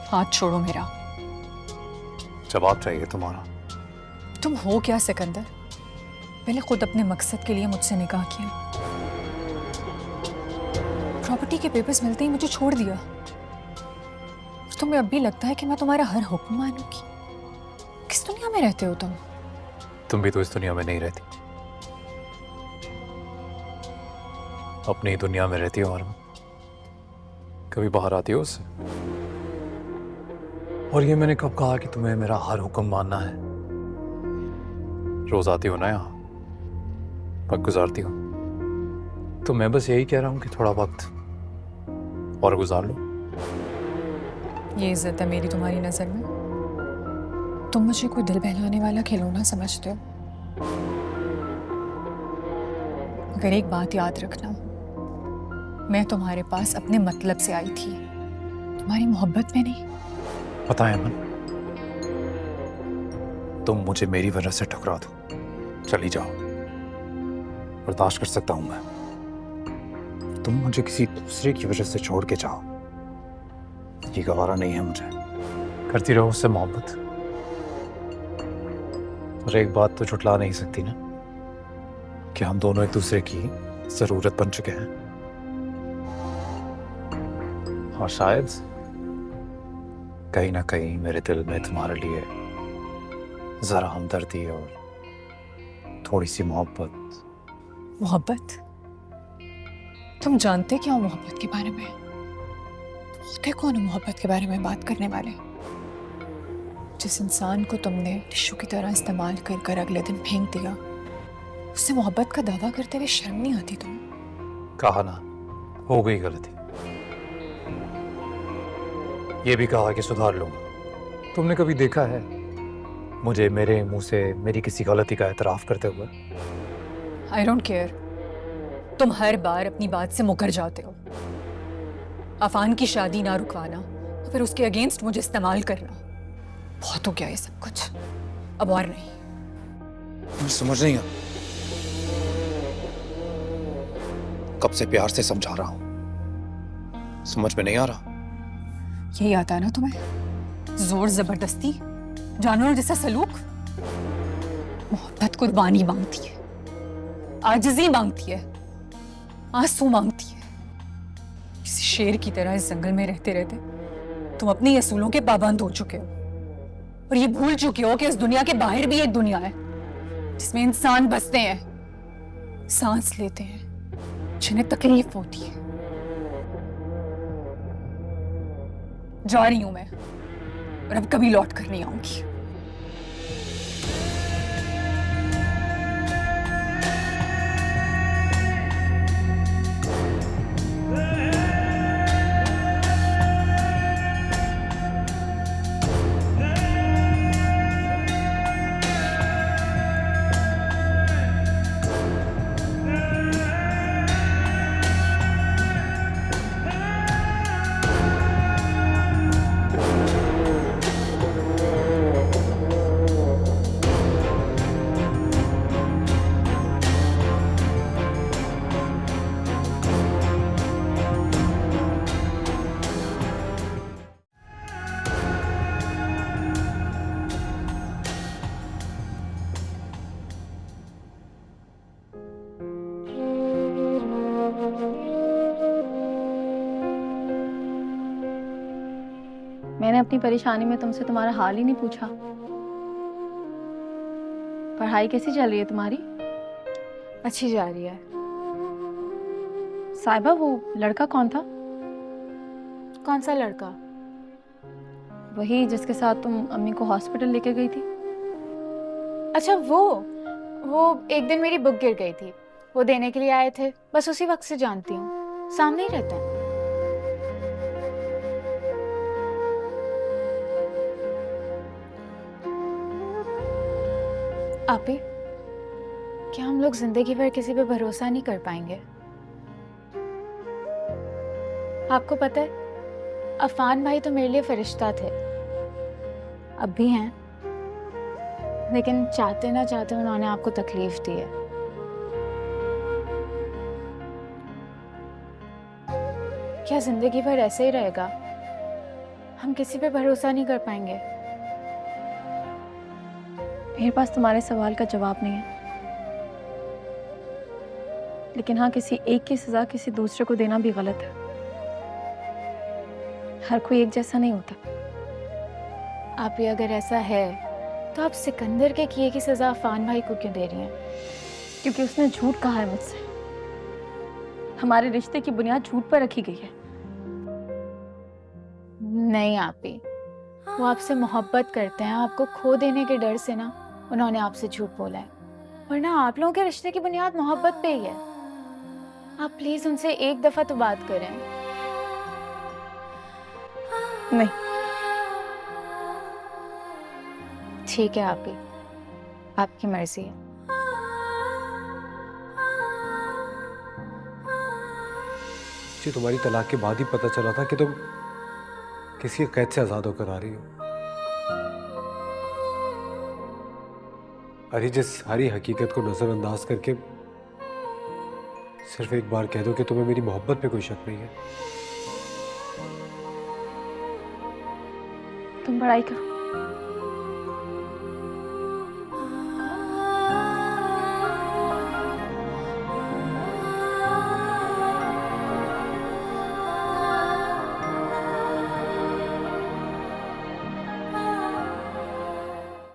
हाथ छोड़ो मेरा। जवाब चाहिए तुम्हारा। तुम हो क्या सिकंदर? पहले खुद अपने मकसद के लिए मुझसे निकाह किया, प्रॉपर्टी के पेपर्स मिलते ही मुझे छोड़ दिया। तुम्हें अब भी लगता है कि मैं तुम्हारा हर हुक्म मानूंगी? किस दुनिया में रहते हो तुम? तुम भी तो इस दुनिया में नहीं रहती, अपनी ही दुनिया में रहती हो। और कभी बाहर आती हो उससे? और ये मैंने कब कहा कि तुम्हें मेरा हर हुक्म मानना है? रोज आती हो ना यहाँ, वक्त गुजारती हो, तो मैं बस यही कह रहा हूँ कि थोड़ा वक्त और गुजार लो। ये इज्जत है मेरी तुम्हारी नजर में? तुम मुझे कोई दिल बहलाने वाला खिलौना समझते हो? मगर एक बात याद रखना, मैं तुम्हारे पास अपने मतलब से आई थी, तुम्हारी मोहब्बत में नहीं। पता है अमन, तुम मुझे मेरी वजह से ठुकरा दो, चली जाओ, बर्दाश्त कर सकता हूं मैं। तुम मुझे किसी दूसरे की वजह से छोड़ के जाओ, ये गवारा नहीं है मुझे। करती रहो उससे मोहब्बत, और एक बात तो झुठला नहीं सकती ना कि हम दोनों एक दूसरे की जरूरत बन चुके हैं। और शायद कहीं ना कहीं मेरे दिल में तुम्हारे लिए जरा हमदर्दी और थोड़ी सी मोहब्बत। मोहब्बत? तुम जानते क्या हो मोहब्बत के बारे में? होते कौन हो मोहब्बत के बारे में बात करने वाले? जिस इंसान को तुमने टिश्यू की तरह इस्तेमाल कर कर अगले दिन फेंक दिया, उससे मोहब्बत का दावा करते हुए शर्म नहीं आती तुम? कहा ना, हो गई गलती, ये भी कहा कि सुधार लूंगा। तुमने कभी देखा है मुझे मेरे मुंह से मेरी किसी गलती का एतराफ करते हुए? I don't care. तुम हर बार अपनी बात से मुकर जाते हो। अफान की शादी ना रुकवाना, तो फिर उसके अगेंस्ट मुझे इस्तेमाल करना। बहुत हो गया ये सब कुछ, अब और नहीं। समझ नहीं आ, कब से प्यार से समझा रहा हूं, समझ में नहीं आ रहा। यही आता है ना तुम्हें? जोर जबरदस्ती, जानवरों जैसा सलूक। मोहब्बत कुर्बानी मांगती है, आजिज़ी मांगती है, आंसू मांगती है। किसी शेर की तरह इस जंगल में रहते रहते तुम अपनी असूलों के पाबंद हो चुके हो, और ये भूल चुके हो कि इस दुनिया के बाहर भी एक दुनिया है जिसमें इंसान बसते हैं, सांस लेते हैं, जिन्हें तकलीफ होती है। जा रही हूं मैं, और अब कभी लौट कर नहीं आऊंगी। मैंने अपनी परेशानी में तुमसे तुम्हारा हाल ही नहीं पूछा। पढ़ाई कैसी चल रही है तुम्हारी? अच्छी जा रही है। साहिबा, वो लड़का कौन था? कौन सा लड़का? वही जिसके साथ तुम अम्मी को हॉस्पिटल लेके गई थी। अच्छा, वो एक दिन मेरी बुक गिर गई थी, वो देने के लिए आए थे, बस उसी वक्त से जानती हूँ, सामने ही रहते हैं। आपी, क्या हम लोग जिंदगी भर किसी पे भरोसा नहीं कर पाएंगे? आपको पता है, अफान भाई तो मेरे लिए फरिश्ता थे, अब भी हैं, लेकिन चाहते ना चाहते उन्होंने आपको तकलीफ दी है। क्या जिंदगी भर ऐसे ही रहेगा? हम किसी पे भरोसा नहीं कर पाएंगे। मेरे पास तुम्हारे सवाल का जवाब नहीं है, लेकिन हाँ, किसी एक की सजा किसी दूसरे को देना भी गलत है। हर कोई एक जैसा नहीं होता। आप ही अगर ऐसा है तो आप सिकंदर के किए की सजा अफान भाई को क्यों दे रही हैं? क्योंकि उसने झूठ कहा है मुझसे। हमारे रिश्ते की बुनियाद झूठ पर रखी गई है। नहीं आप ही, वो आपसे मोहब्बत करते हैं। आपको खो देने के डर से ना उन्होंने आपसे झूठ बोला है, वरना आप लोगों के रिश्ते की बुनियाद मोहब्बत पे ही है। आप प्लीज उनसे एक दफा तो बात करें। नहीं, ठीक है आप ही, आपकी मर्जी है। जी, तुम्हारी तलाक के बाद ही पता चला था कि तुम किसी कैद से आजाद होकर आ रही हो। अरे जिस सारी हकीकत को नजरअंदाज करके सिर्फ एक बार कह दो कि तुम्हें मेरी मोहब्बत पे कोई शक नहीं है। तुम पढ़ाई करो।